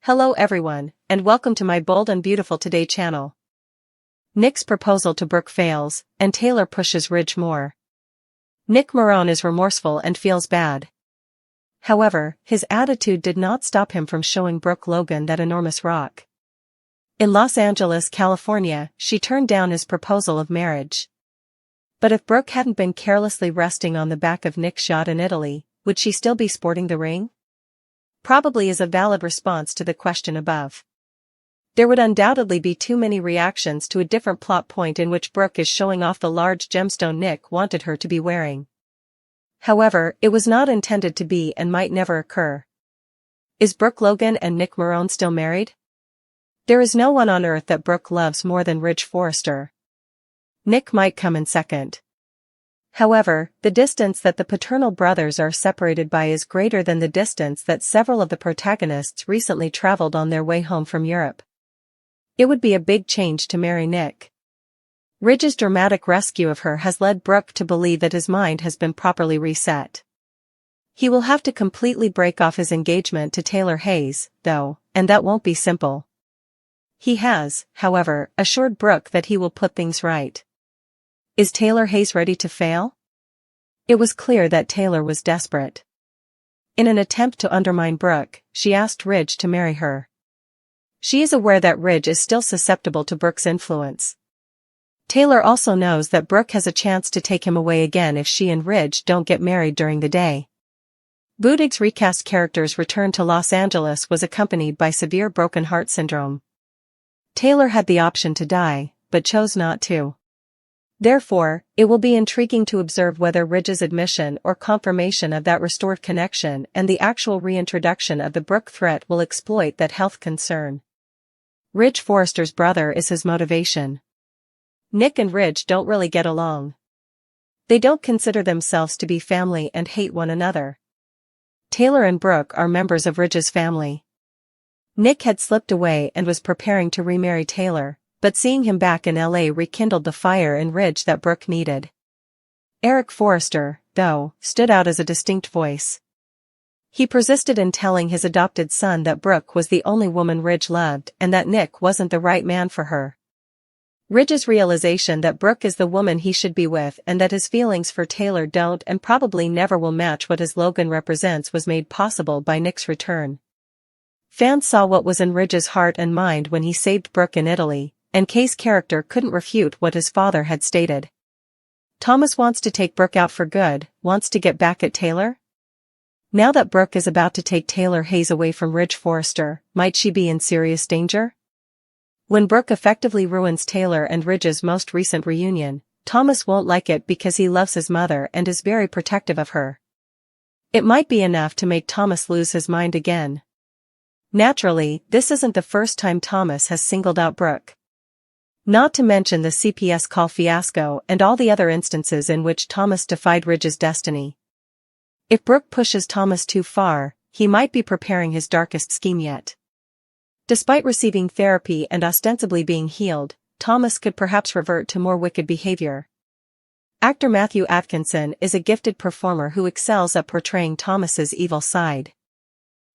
Hello everyone, and welcome to my Bold and Beautiful Today channel. Nick's proposal to Brooke fails, and Taylor pushes Ridge more. Nick Marone is remorseful and feels bad. However, his attitude did not stop him from showing Brooke Logan that enormous rock. In Los Angeles, California, she turned down his proposal of marriage. But if Brooke hadn't been carelessly resting on the back of Nick's yacht in Italy, would she still be sporting the ring? Probably is a valid response to the question above. There would undoubtedly be too many reactions to a different plot point in which Brooke is showing off the large gemstone Nick wanted her to be wearing. However, it was not intended to be and might never occur. Is Brooke Logan and Nick Marone still married? There is no one on earth that Brooke loves more than Ridge Forrester. Nick might come in second. However, the distance that the paternal brothers are separated by is greater than the distance that several of the protagonists recently traveled on their way home from Europe. It would be a big change to marry Nick. Ridge's dramatic rescue of her has led Brooke to believe that his mind has been properly reset. He will have to completely break off his engagement to Taylor Hayes, though, and that won't be simple. He has, however, assured Brooke that he will put things right. Is Taylor Hayes ready to fail? It was clear that Taylor was desperate. In an attempt to undermine Brooke, she asked Ridge to marry her. She is aware that Ridge is still susceptible to Brooke's influence. Taylor also knows that Brooke has a chance to take him away again if she and Ridge don't get married during the day. Budig's recast character's return to Los Angeles was accompanied by severe broken heart syndrome. Taylor had the option to die, but chose not to. Therefore, it will be intriguing to observe whether Ridge's admission or confirmation of that restored connection and the actual reintroduction of the Brooke threat will exploit that health concern. Ridge Forrester's brother is his motivation. Nick and Ridge don't really get along. They don't consider themselves to be family and hate one another. Taylor and Brooke are members of Ridge's family. Nick had slipped away and was preparing to remarry Taylor, but seeing him back in LA rekindled the fire in Ridge that Brooke needed. Eric Forrester, though, stood out as a distinct voice. He persisted in telling his adopted son that Brooke was the only woman Ridge loved and that Nick wasn't the right man for her. Ridge's realization that Brooke is the woman he should be with and that his feelings for Taylor don't and probably never will match what his Logan represents was made possible by Nick's return. Fans saw what was in Ridge's heart and mind when he saved Brooke in Italy, and Kay's character couldn't refute what his father had stated. Thomas wants to take Brooke out for good, wants to get back at Taylor? Now that Brooke is about to take Taylor Hayes away from Ridge Forrester, might she be in serious danger? When Brooke effectively ruins Taylor and Ridge's most recent reunion, Thomas won't like it because he loves his mother and is very protective of her. It might be enough to make Thomas lose his mind again. Naturally, this isn't the first time Thomas has singled out Brooke. Not to mention the CBS call fiasco and all the other instances in which Thomas defied Ridge's destiny. If Brooke pushes Thomas too far, he might be preparing his darkest scheme yet. Despite receiving therapy and ostensibly being healed, Thomas could perhaps revert to more wicked behavior. Actor Matthew Atkinson is a gifted performer who excels at portraying Thomas's evil side.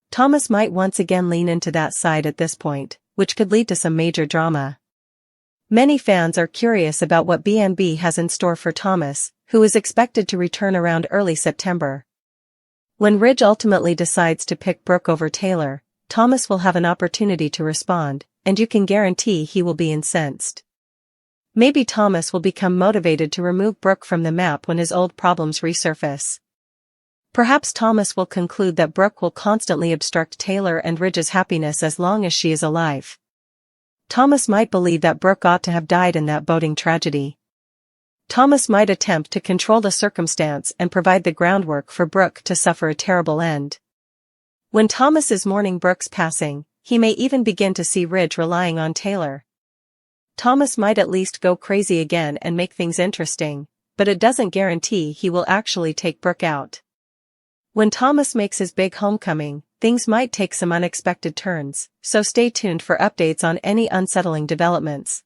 Thomas might once again lean into that side at this point, which could lead to some major drama. Many fans are curious about what B&B has in store for Thomas, who is expected to return around early September. When Ridge ultimately decides to pick Brooke over Taylor, Thomas will have an opportunity to respond, and you can guarantee he will be incensed. Maybe Thomas will become motivated to remove Brooke from the map when his old problems resurface. Perhaps Thomas will conclude that Brooke will constantly obstruct Taylor and Ridge's happiness as long as she is alive. Thomas might believe that Brooke ought to have died in that boating tragedy. Thomas might attempt to control the circumstance and provide the groundwork for Brooke to suffer a terrible end. When Thomas is mourning Brooke's passing, he may even begin to see Ridge relying on Taylor. Thomas might at least go crazy again and make things interesting, but it doesn't guarantee he will actually take Brooke out. When Thomas makes his big homecoming, things might take some unexpected turns, so stay tuned for updates on any unsettling developments.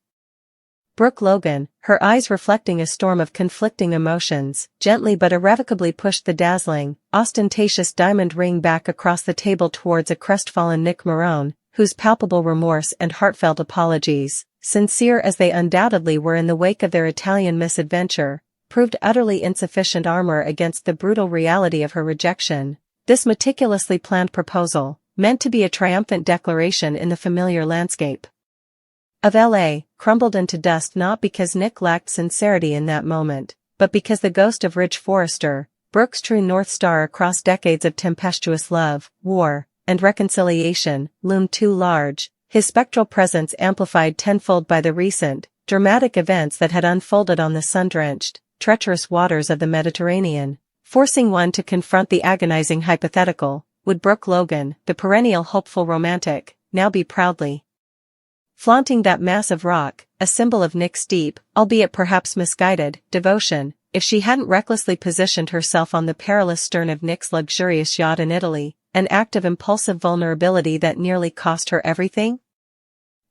Brooke Logan, her eyes reflecting a storm of conflicting emotions, gently but irrevocably pushed the dazzling, ostentatious diamond ring back across the table towards a crestfallen Nick Marone, whose palpable remorse and heartfelt apologies, sincere as they undoubtedly were in the wake of their Italian misadventure, proved utterly insufficient armor against the brutal reality of her rejection. This meticulously planned proposal, meant to be a triumphant declaration in the familiar landscape of LA, crumbled into dust not because Nick lacked sincerity in that moment, but because the ghost of Ridge Forrester, Brooke's true North Star across decades of tempestuous love, war, and reconciliation, loomed too large, his spectral presence amplified tenfold by the recent, dramatic events that had unfolded on the sun-drenched, treacherous waters of the Mediterranean, forcing one to confront the agonizing hypothetical: would Brooke Logan, the perennial hopeful romantic, now be proudly flaunting that massive rock, a symbol of Nick's deep, albeit perhaps misguided, devotion, if she hadn't recklessly positioned herself on the perilous stern of Nick's luxurious yacht in Italy, an act of impulsive vulnerability that nearly cost her everything?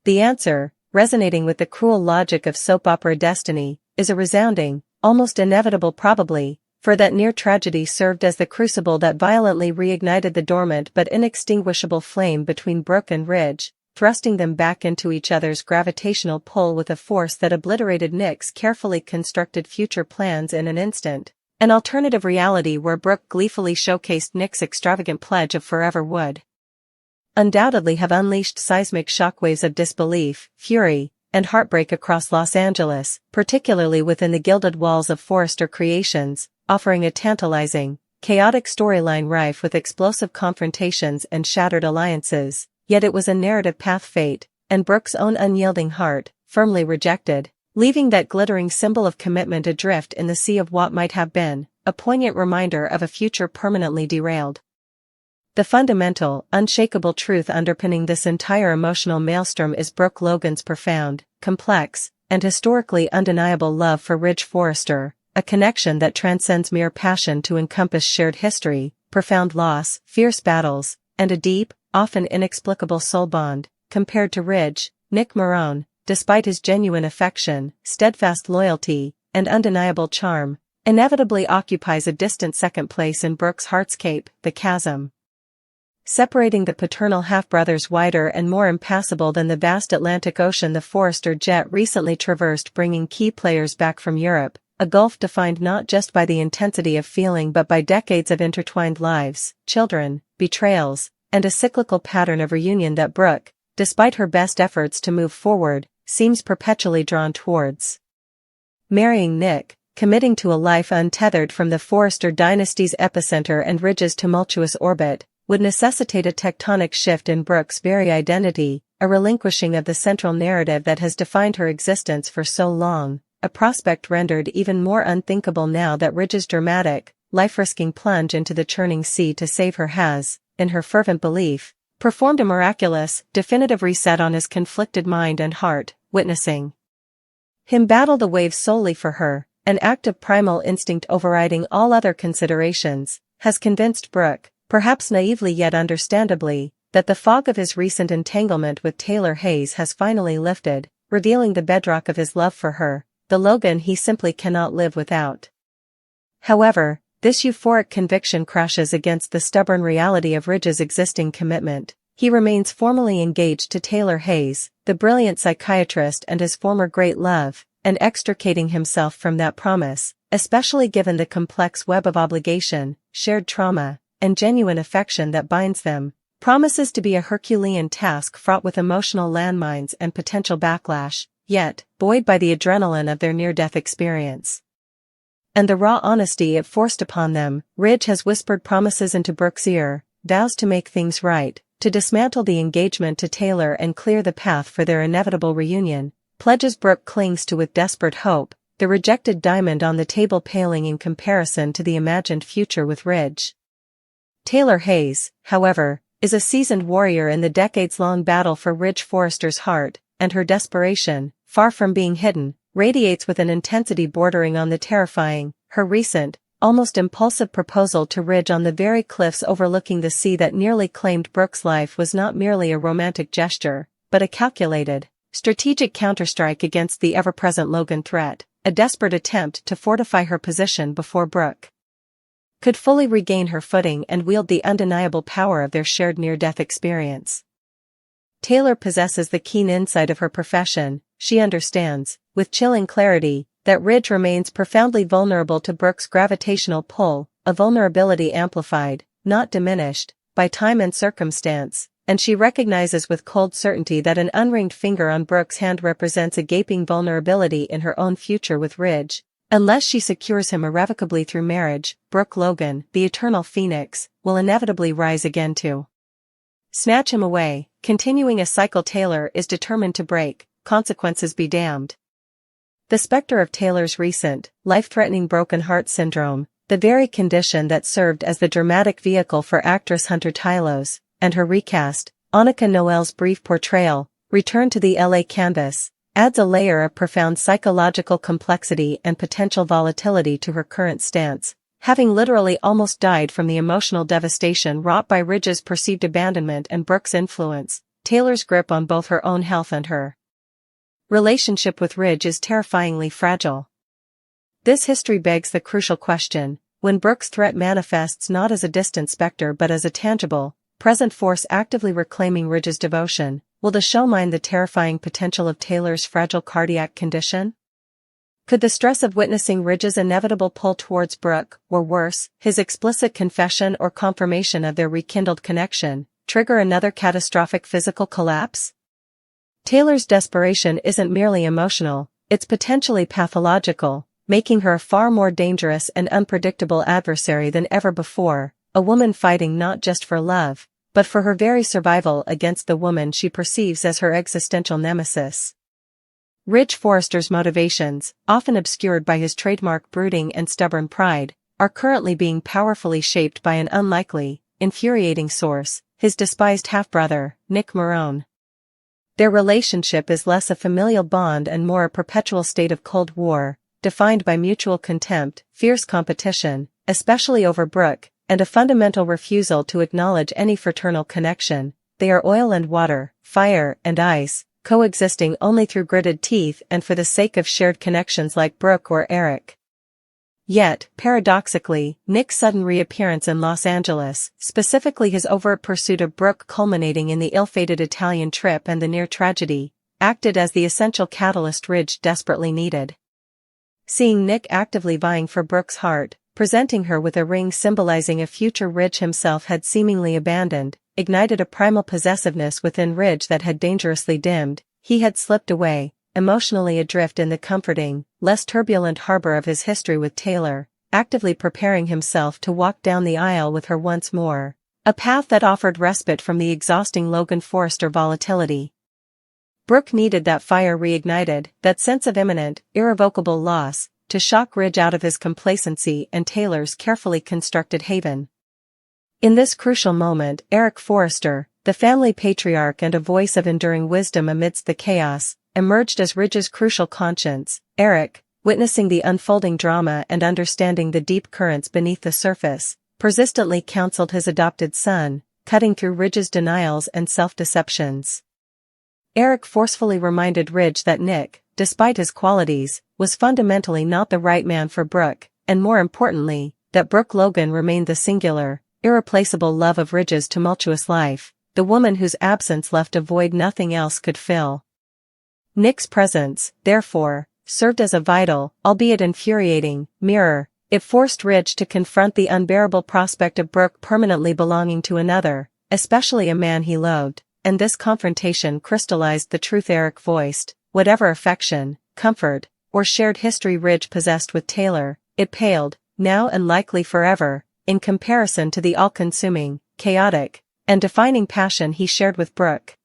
The answer, resonating with the cruel logic of soap opera destiny, is a resounding, almost inevitable probably, for that near tragedy served as the crucible that violently reignited the dormant but inextinguishable flame between Brooke and Ridge, thrusting them back into each other's gravitational pull with a force that obliterated Nick's carefully constructed future plans in an instant, an alternative reality where Brooke gleefully showcased Nick's extravagant pledge of forever would undoubtedly have unleashed seismic shockwaves of disbelief, fury, and heartbreak across Los Angeles, particularly within the gilded walls of Forrester Creations, offering a tantalizing, chaotic storyline rife with explosive confrontations and shattered alliances. Yet it was a narrative path fate, and Brooke's own unyielding heart, firmly rejected, leaving that glittering symbol of commitment adrift in the sea of what might have been, a poignant reminder of a future permanently derailed. The fundamental, unshakable truth underpinning this entire emotional maelstrom is Brooke Logan's profound, complex, and historically undeniable love for Ridge Forrester, a connection that transcends mere passion to encompass shared history, profound loss, fierce battles, and a deep, often inexplicable soul bond. Compared to Ridge, Nick Marone, despite his genuine affection, steadfast loyalty, and undeniable charm, inevitably occupies a distant second place in Brooke's heartscape, the chasm separating the paternal half-brothers wider and more impassable than the vast Atlantic Ocean the Forrester jet recently traversed, bringing key players back from Europe, a gulf defined not just by the intensity of feeling but by decades of intertwined lives, children, betrayals, and a cyclical pattern of reunion that Brooke, despite her best efforts to move forward, seems perpetually drawn towards. Marrying Nick, committing to a life untethered from the Forrester dynasty's epicenter and Ridge's tumultuous orbit, would necessitate a tectonic shift in Brooke's very identity, a relinquishing of the central narrative that has defined her existence for so long, a prospect rendered even more unthinkable now that Ridge's dramatic, life-risking plunge into the churning sea to save her has, in her fervent belief, performed a miraculous, definitive reset on his conflicted mind and heart, witnessing him battle the waves solely for her, an act of primal instinct overriding all other considerations, has convinced Brooke, perhaps naively yet understandably, that the fog of his recent entanglement with Taylor Hayes has finally lifted, revealing the bedrock of his love for her, the Logan he simply cannot live without. However, this euphoric conviction crashes against the stubborn reality of Ridge's existing commitment. He remains formally engaged to Taylor Hayes, the brilliant psychiatrist and his former great love, and extricating himself from that promise, especially given the complex web of obligation, shared trauma, and genuine affection that binds them, promises to be a Herculean task fraught with emotional landmines and potential backlash, yet, buoyed by the adrenaline of their near-death experience and the raw honesty it forced upon them, Ridge has whispered promises into Brooke's ear, vows to make things right, to dismantle the engagement to Taylor and clear the path for their inevitable reunion, pledges Brooke clings to with desperate hope, the rejected diamond on the table paling in comparison to the imagined future with Ridge. Taylor Hayes, however, is a seasoned warrior in the decades-long battle for Ridge Forrester's heart, and her desperation, far from being hidden, radiates with an intensity bordering on the terrifying. Her recent, almost impulsive proposal to Ridge on the very cliffs overlooking the sea that nearly claimed Brooke's life was not merely a romantic gesture, but a calculated, strategic counterstrike against the ever-present Logan threat, a desperate attempt to fortify her position before Brooke could fully regain her footing and wield the undeniable power of their shared near-death experience. Taylor possesses the keen insight of her profession. She understands, with chilling clarity, that Ridge remains profoundly vulnerable to Brooke's gravitational pull, a vulnerability amplified, not diminished, by time and circumstance, and she recognizes with cold certainty that an unringed finger on Brooke's hand represents a gaping vulnerability in her own future with Ridge. Unless she secures him irrevocably through marriage, Brooke Logan, the eternal phoenix, will inevitably rise again to snatch him away, continuing a cycle Taylor is determined to break, consequences be damned. The specter of Taylor's recent, life-threatening broken heart syndrome, the very condition that served as the dramatic vehicle for actress Hunter Tylos, and her recast, Annika Noel's brief portrayal, returned to the LA canvas, adds a layer of profound psychological complexity and potential volatility to her current stance. Having literally almost died from the emotional devastation wrought by Ridge's perceived abandonment and Brooke's influence, Taylor's grip on both her own health and her relationship with Ridge is terrifyingly fragile. This history begs the crucial question: when Brooke's threat manifests not as a distant specter but as a tangible, present force actively reclaiming Ridge's devotion, will the show mine the terrifying potential of Taylor's fragile cardiac condition? Could the stress of witnessing Ridge's inevitable pull towards Brooke, or worse, his explicit confession or confirmation of their rekindled connection, trigger another catastrophic physical collapse? Taylor's desperation isn't merely emotional, it's potentially pathological, making her a far more dangerous and unpredictable adversary than ever before, a woman fighting not just for love, but for her very survival against the woman she perceives as her existential nemesis. Ridge Forrester's motivations, often obscured by his trademark brooding and stubborn pride, are currently being powerfully shaped by an unlikely, infuriating source, his despised half-brother, Nick Marone. Their relationship is less a familial bond and more a perpetual state of Cold War, defined by mutual contempt, fierce competition, especially over Brooke, and a fundamental refusal to acknowledge any fraternal connection. They are oil and water, fire and ice, coexisting only through gritted teeth and for the sake of shared connections like Brooke or Eric. Yet, paradoxically, Nick's sudden reappearance in Los Angeles, specifically his overt pursuit of Brooke culminating in the ill-fated Italian trip and the near tragedy, acted as the essential catalyst Ridge desperately needed. Seeing Nick actively vying for Brooke's heart, presenting her with a ring symbolizing a future Ridge himself had seemingly abandoned, ignited a primal possessiveness within Ridge that had dangerously dimmed. He had slipped away, emotionally adrift in the comforting, less turbulent harbor of his history with Taylor, actively preparing himself to walk down the aisle with her once more, a path that offered respite from the exhausting Logan Forrester volatility. Brooke needed that fire reignited, that sense of imminent, irrevocable loss, to shock Ridge out of his complacency and Taylor's carefully constructed haven. In this crucial moment, Eric Forrester, the family patriarch and a voice of enduring wisdom amidst the chaos, emerged as Ridge's crucial conscience. Eric, witnessing the unfolding drama and understanding the deep currents beneath the surface, persistently counseled his adopted son, cutting through Ridge's denials and self-deceptions. Eric forcefully reminded Ridge that Nick, despite his qualities, was fundamentally not the right man for Brooke, and more importantly, that Brooke Logan remained the singular, irreplaceable love of Ridge's tumultuous life, the woman whose absence left a void nothing else could fill. Nick's presence, therefore, served as a vital, albeit infuriating, mirror. It forced Ridge to confront the unbearable prospect of Brooke permanently belonging to another, especially a man he loathed, and this confrontation crystallized the truth Eric voiced: whatever affection, comfort, or shared history Ridge possessed with Taylor, it paled, now and likely forever, in comparison to the all-consuming, chaotic, and defining passion he shared with Brooke.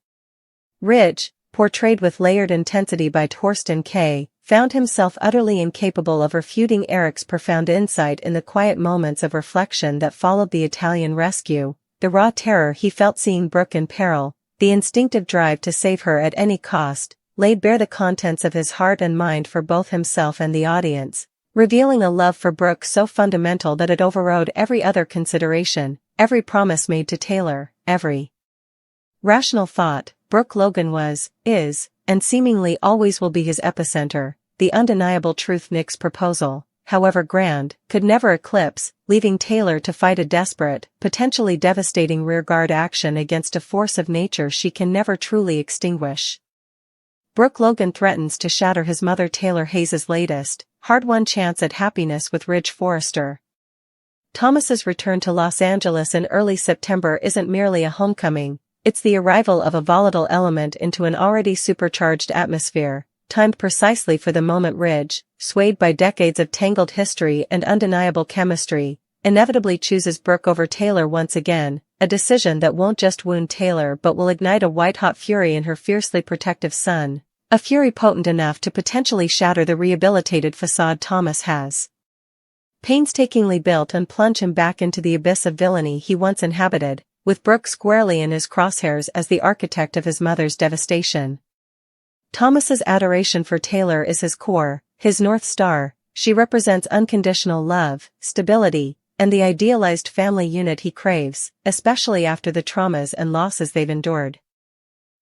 Ridge, portrayed with layered intensity by Torsten K., found himself utterly incapable of refuting Eric's profound insight in the quiet moments of reflection that followed the Italian rescue, the raw terror he felt seeing Brooke in peril, the instinctive drive to save her at any cost, laid bare the contents of his heart and mind for both himself and the audience, revealing a love for Brooke so fundamental that it overrode every other consideration, every promise made to Taylor, every rational thought. Brooke Logan was, is, and seemingly always will be his epicenter. The undeniable truth Nick's proposal, however grand, could never eclipse, leaving Taylor to fight a desperate, potentially devastating rearguard action against a force of nature she can never truly extinguish. Brooke Logan threatens to shatter his mother Taylor Hayes' latest, hard-won chance at happiness with Ridge Forrester. Thomas's return to Los Angeles in early September isn't merely a homecoming, it's the arrival of a volatile element into an already supercharged atmosphere, timed precisely for the moment Ridge, swayed by decades of tangled history and undeniable chemistry, inevitably chooses Brooke over Taylor once again, a decision that won't just wound Taylor but will ignite a white-hot fury in her fiercely protective son, a fury potent enough to potentially shatter the rehabilitated facade Thomas has painstakingly built and plunge him back into the abyss of villainy he once inhabited, with Brooke squarely in his crosshairs as the architect of his mother's devastation. Thomas's adoration for Taylor is his core, his North Star. She represents unconditional love, stability, and the idealized family unit he craves, especially after the traumas and losses they've endured.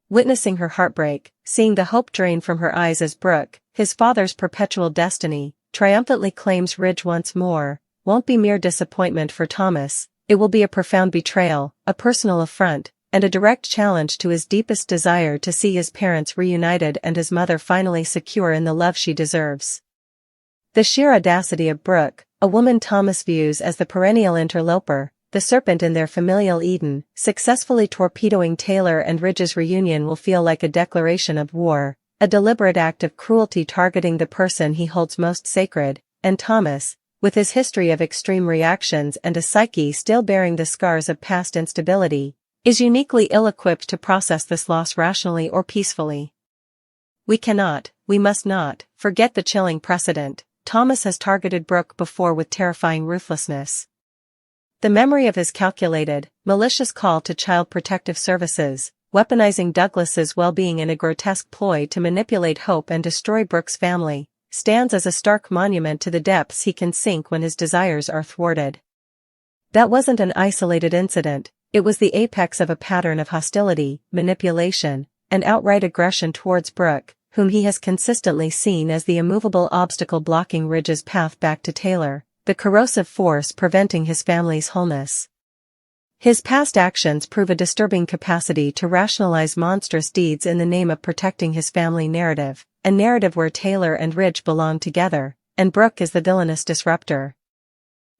Witnessing her heartbreak, seeing the hope drain from her eyes as Brooke, his father's perpetual destiny, triumphantly claims Ridge once more, won't be mere disappointment for Thomas, it will be a profound betrayal, a personal affront, and a direct challenge to his deepest desire to see his parents reunited and his mother finally secure in the love she deserves. The sheer audacity of Brooke, a woman Thomas views as the perennial interloper, the serpent in their familial Eden, successfully torpedoing Taylor and Ridge's reunion will feel like a declaration of war, a deliberate act of cruelty targeting the person he holds most sacred, and Thomas, with his history of extreme reactions and a psyche still bearing the scars of past instability, is uniquely ill-equipped to process this loss rationally or peacefully. We must not, forget the chilling precedent. Thomas has targeted Brooke before with terrifying ruthlessness. The memory of his calculated, malicious call to Child Protective Services, weaponizing Douglas's well-being in a grotesque ploy to manipulate hope and destroy Brooke's family, stands as a stark monument to the depths he can sink when his desires are thwarted. That wasn't an isolated incident, it was the apex of a pattern of hostility, manipulation, and outright aggression towards Brooke, whom he has consistently seen as the immovable obstacle blocking Ridge's path back to Taylor, the corrosive force preventing his family's wholeness. His past actions prove a disturbing capacity to rationalize monstrous deeds in the name of protecting his family narrative, a narrative where Taylor and Ridge belong together, and Brooke is the villainous disruptor.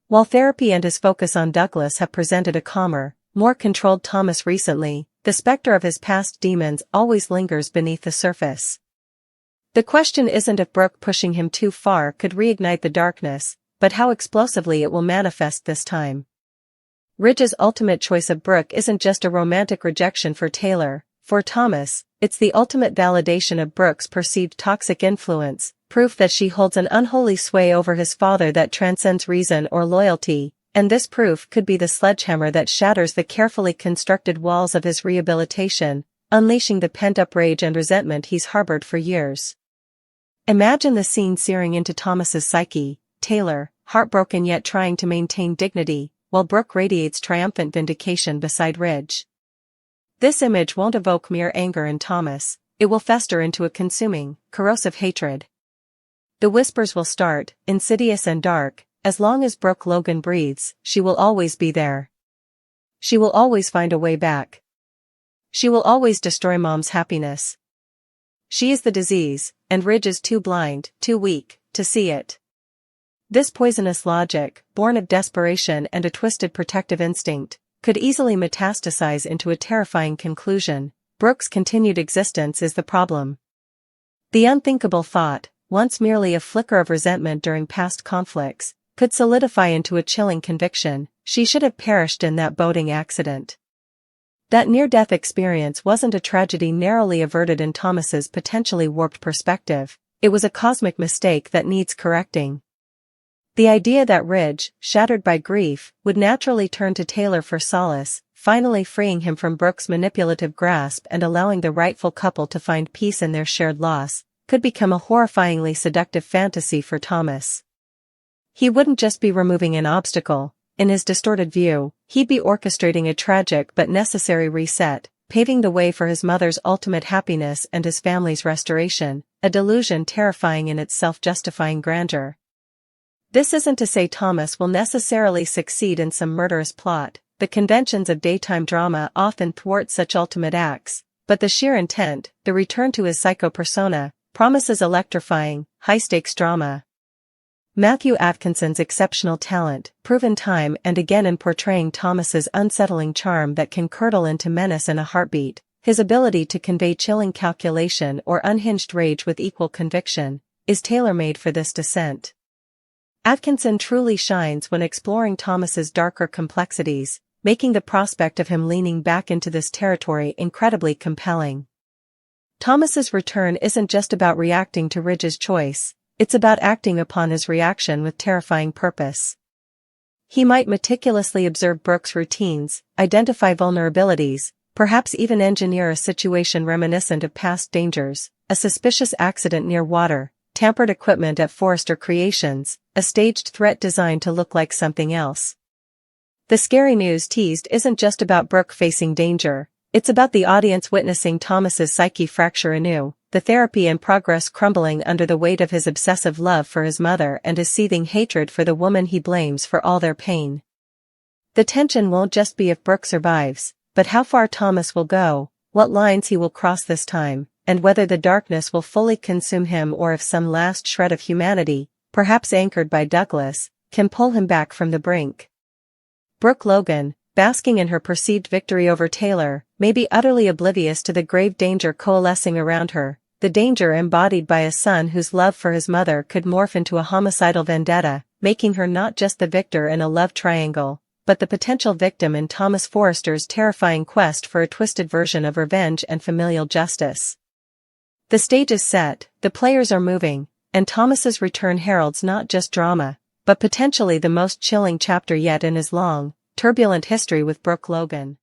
While therapy and his focus on Douglas have presented a calmer, more controlled Thomas recently, the specter of his past demons always lingers beneath the surface. The question isn't if Brooke pushing him too far could reignite the darkness, but how explosively it will manifest this time. Ridge's ultimate choice of Brooke isn't just a romantic rejection for Taylor. For Thomas, it's the ultimate validation of Brooke's perceived toxic influence, proof that she holds an unholy sway over his father that transcends reason or loyalty, and this proof could be the sledgehammer that shatters the carefully constructed walls of his rehabilitation, unleashing the pent-up rage and resentment he's harbored for years. Imagine the scene searing into Thomas's psyche, Taylor, heartbroken yet trying to maintain dignity, while Brooke radiates triumphant vindication beside Ridge. This image won't evoke mere anger in Thomas, it will fester into a consuming, corrosive hatred. The whispers will start, insidious and dark, as long as Brooke Logan breathes, she will always be there. She will always find a way back. She will always destroy Mom's happiness. She is the disease, and Ridge is too blind, too weak, to see it. This poisonous logic, born of desperation and a twisted protective instinct, could easily metastasize into a terrifying conclusion: Brooke's continued existence is the problem. The unthinkable thought, once merely a flicker of resentment during past conflicts, could solidify into a chilling conviction: she should have perished in that boating accident. That near-death experience wasn't a tragedy narrowly averted in Thomas's potentially warped perspective, it was a cosmic mistake that needs correcting. The idea that Ridge, shattered by grief, would naturally turn to Taylor for solace, finally freeing him from Brooke's manipulative grasp and allowing the rightful couple to find peace in their shared loss, could become a horrifyingly seductive fantasy for Thomas. He wouldn't just be removing an obstacle. In his distorted view, he'd be orchestrating a tragic but necessary reset, paving the way for his mother's ultimate happiness and his family's restoration, a delusion terrifying in its self-justifying grandeur. This isn't to say Thomas will necessarily succeed in some murderous plot. The conventions of daytime drama often thwart such ultimate acts, but the sheer intent, the return to his psycho persona, promises electrifying, high-stakes drama. Matthew Atkinson's exceptional talent, proven time and again in portraying Thomas's unsettling charm that can curdle into menace in a heartbeat, his ability to convey chilling calculation or unhinged rage with equal conviction, is tailor-made for this descent. Atkinson truly shines when exploring Thomas's darker complexities, making the prospect of him leaning back into this territory incredibly compelling. Thomas's return isn't just about reacting to Ridge's choice, it's about acting upon his reaction with terrifying purpose. He might meticulously observe Brooke's routines, identify vulnerabilities, perhaps even engineer a situation reminiscent of past dangers, a suspicious accident near water, tampered equipment at Forrester Creations, a staged threat designed to look like something else. The scary news teased isn't just about Brooke facing danger, it's about the audience witnessing Thomas's psyche fracture anew, the therapy in progress crumbling under the weight of his obsessive love for his mother and his seething hatred for the woman he blames for all their pain. The tension won't just be if Brooke survives, but how far Thomas will go, what lines he will cross this time, and whether the darkness will fully consume him or if some last shred of humanity, perhaps anchored by Douglas, can pull him back from the brink. Brooke Logan, basking in her perceived victory over Taylor, may be utterly oblivious to the grave danger coalescing around her, the danger embodied by a son whose love for his mother could morph into a homicidal vendetta, making her not just the victor in a love triangle, but the potential victim in Thomas Forrester's terrifying quest for a twisted version of revenge and familial justice. The stage is set, the players are moving, and Thomas's return heralds not just drama, but potentially the most chilling chapter yet in his long, turbulent history with Brooke Logan.